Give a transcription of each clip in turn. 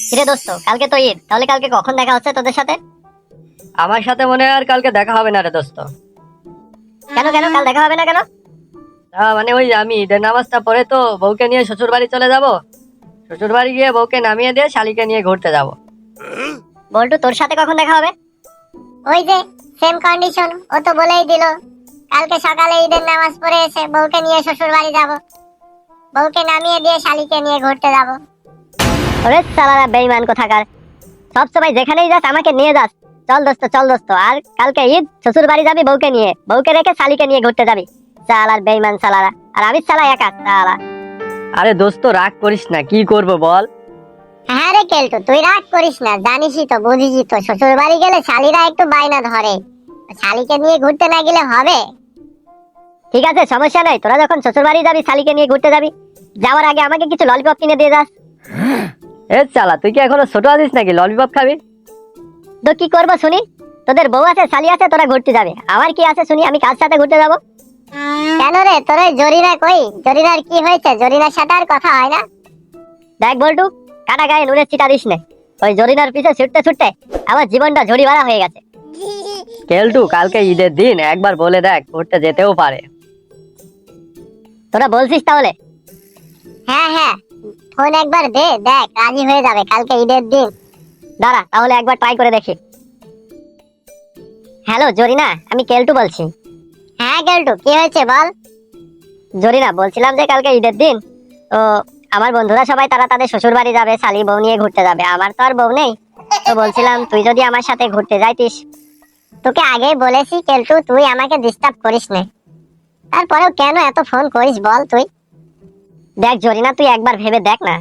কিরে দোস্ত, কালকে তো ঈদ, তাহলে কালকে কখন দেখা হচ্ছে তোদের সাথে? আমার সাথে মনে হয় আর কালকে দেখা হবে না রে দোস্ত। কেন কেন কাল দেখা হবে না কেন? মানে ওই আমি ঈদের নামাজটা পড়ে তো বউকে নিয়ে শ্বশুর বাড়ি চলে যাব। শ্বশুর বাড়ি গিয়ে বউকে নামিয়ে দিয়ে শালিকে নিয়ে ঘুরতে যাব। বল্টু, তোর সাথে কখন দেখা হবে? ওই যে সেম কন্ডিশন, ও তো বলেই দিল কালকে সকালে ঈদের নামাজ পড়ে এসে বউকে নিয়ে শ্বশুর বাড়ি যাব, বউকে নামিয়ে দিয়ে শালিকে নিয়ে ঘুরতে যাব। ওরে সালারা বেঈমান কোথাকার, সব সময় যেখানেই যাস আমাকে নিয়ে যাস। চল দোস্ত, চল দোস্ত, আর কালকে ঈদ, শ্বশুর বাড়ি যাবি বউকে নিয়ে, বউকে রেখে শালিকে নিয়ে ঘুরতে যাবি। সালার বেঈমান সালারা, আর আমি সালা একা সালা। আরে দোস্ত রাগ করিস না, কি করব বল। হ্যাঁ রে কেলটু, তুই রাগ করিস না, জানিসই তো, বুঝিসই তো, শ্বশুর বাড়ি গেলে শালিরা একটু বায়না ধরে, শালিকে নিয়ে ঘুরতে না গেলে হবে? ঠিক আছে, সমস্যা নাই, তোরা যখন শ্বশুর বাড়ি যাবি, শালিকে নিয়ে ঘুরতে যাবি, যাওয়ার আগে আমাকে কিছু ললিপপ কিনে দিয়ে যাস। এ চালা, তুই কি এখনো ছোট আছিস নাকি ললিপপ খাবি? তো কি করবো শুনি? তোদের বউ আছে, শালি আছে, তোরা ঘুরতে যাবে, আমার কি আছে শুনি? আমি কার সাথে ঘুরতে যাবো? কেন রে, তোর ওই জরিনা কই? জরিনার কি হয়েছে? জরিনার সাথে আর কথা হয় না? দেখ বল্টু, কাটা গায়ে নুনের চিটা দিস না। ওই জরিনার পিছে ছুটতে ছুটতে আমার জীবনটা ঝড়ি ভাড়া হয়ে গেছে। কেলটু, কালকে ঈদের দিন, একবার বলে দেখ, ঘুরতে যেতেও পারে। তোরা বলছিস তাহলে? হ্যাঁ হ্যাঁ, ফোন একবার দে, দেখ রাজি হয়ে যাবে কালকে ঈদের দিন। দাঁড়া, তাহলে একবার ট্রাই করে দেখি। হ্যালো জরিনা, আমি কেলটু বলছি। হ্যাঁ কেলটু, কি হয়েছে বল? জরিনা, বলছিলাম যে কালকে ঈদের দিন, তো আমার বন্ধুরা সবাই তারা তাদের শ্বশুর বাড়ি যাবে, শালি বউ নিয়ে ঘুরতে যাবে, আমার তো আর বউ নেই। তো বলছিলাম তুই যদি আমার সাথে ঘুরতে যাইতিস। তোকে আগেই বলেছি কেলটু, তুই আমাকে ডিস্টার্ব করিস না, তারপরেও কেন এত ফোন করিস বল তুই? দেখ জরিনা, তুই একবার ভেবে দেখ না,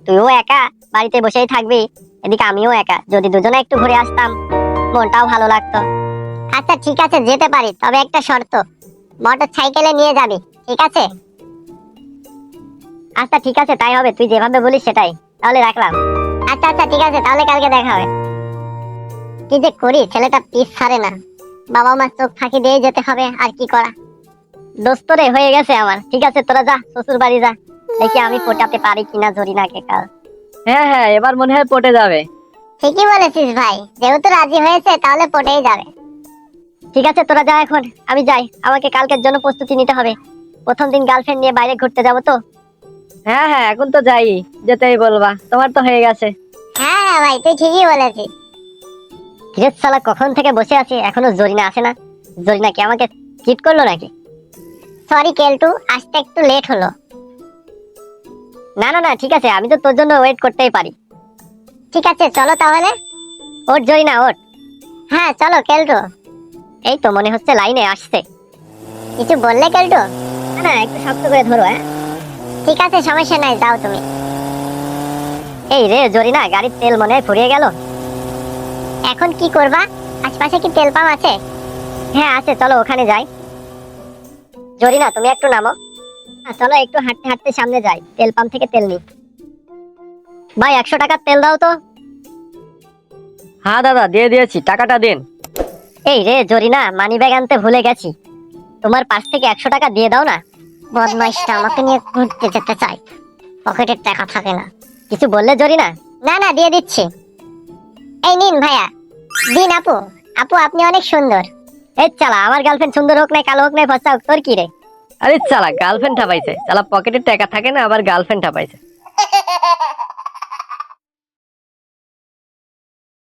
তুইও একা বাড়িতে বসেই থাকবি, এদিকে আমিও একা, যদি দুজনে একটু ঘুরে আসতাম মনটাও ভালো লাগতো। আচ্ছা ঠিক আছে, যেতে পারি, তবে একটা শর্ত, মোটর সাইকেলে নিয়ে যাবি, ঠিক আছে? আচ্ছা ঠিক আছে, তাই হবে, তুই যেভাবে বলিস সেটাই, তাহলে রাখলাম। আচ্ছা আচ্ছা ঠিক আছে, তাহলে কালকে দেখা হবে। কি যে করি, ছেলেটা পিস ছাড়ে না, বাবা মার চোখ ফাঁকি দিয়ে যেতে হবে, আর কি করা। দোস্ত রে, হয়ে গেছে আমার, ঠিক আছে তোরা যা শ্বশুর বাড়ি যা, দেখি আমি পটাতে পারি কিনা জরিনাকে কাল। হ্যাঁ হ্যাঁ, এবার মনে হয় পটে যাবে। ঠিকই বলেছিস ভাই, যেহেতু রাজি হয়েছে তাহলে পটেই যাবে। ঠিক আছে তোরা যা, এখন আমি যাই, আমাকে কালকের জন্য প্রস্তুতি নিতে হবে, প্রথম দিন গার্লফ্রেন্ড নিয়ে বাইরে ঘুরতে যাবো তো। হ্যাঁ হ্যাঁ, এখন তো যাই, যেতেই বলবা, তোমার তো হয়ে গেছে। হ্যাঁ হ্যাঁ ভাই, তুই ঠিকই বলেছিস। কিরে শালা, কখন থেকে বসে আছি, এখনো জরিনা আসে না? জরিনা কি আমাকে চিট করলো নাকি? সরি কেলটু, আসতে একটু লেট হলো। না না না, ঠিক আছে, আমি তো তোর জন্য ওয়েট করতেই পারি। ঠিক আছে চলো তাহলে। ওঠ জরিনা, ওঠ। হ্যাঁ চলো কেলটু। এই তো মনে হচ্ছে লাইনে আসছে। কিছু বললে কেলটু? না না, একটু শক্ত করে ধরো। হ্যাঁ ঠিক আছে, সমস্যা নাই, যাও তুমি। এই রে জরিনা, গাড়ির তেল মনে হয় ফুরিয়ে গেল। এখন কি করবা? আশপাশে কি তেল পাম্প আছে? হ্যাঁ আছে, চলো ওখানে যাই। জরিনা তুমি একটু নামো। হ্যাঁ, চলো একটু হাঁটতে হাঁটতে সামনে যাই, তেল পাম্প থেকে তেল নিই। ভাই 100 টাকার তেল দাও তো। হ্যাঁ দাদা, দিয়ে দিয়েছি, টাকাটা দিন। এই রে জরিনা, মানি ব্যাগ আনতে ভুলে গেছি, তোমার পাশ থেকে 100 টাকা দিয়ে দাও না। বদমাইশটা আমাকে নিয়ে ঘুরতে যেতে চাই, পকেটের টাকা থাকে না। কিছু বললে জরিনা? না না, দিয়ে দিচ্ছি। এই নিন ভাইয়া, দিন। আপু, আপু আপনি অনেক সুন্দর। এই চালা, আমার গার্লফ্রেন্ড সুন্দর হোক না কালো হোক না ফর্সা হোক, তোর কি রে? আরে চালা, গার্লফ্রেন্ড ঠাপাইছে, চালা পকেটে টাকা থাকে না, আবার গার্লফ্রেন্ড ঠাপাইছে।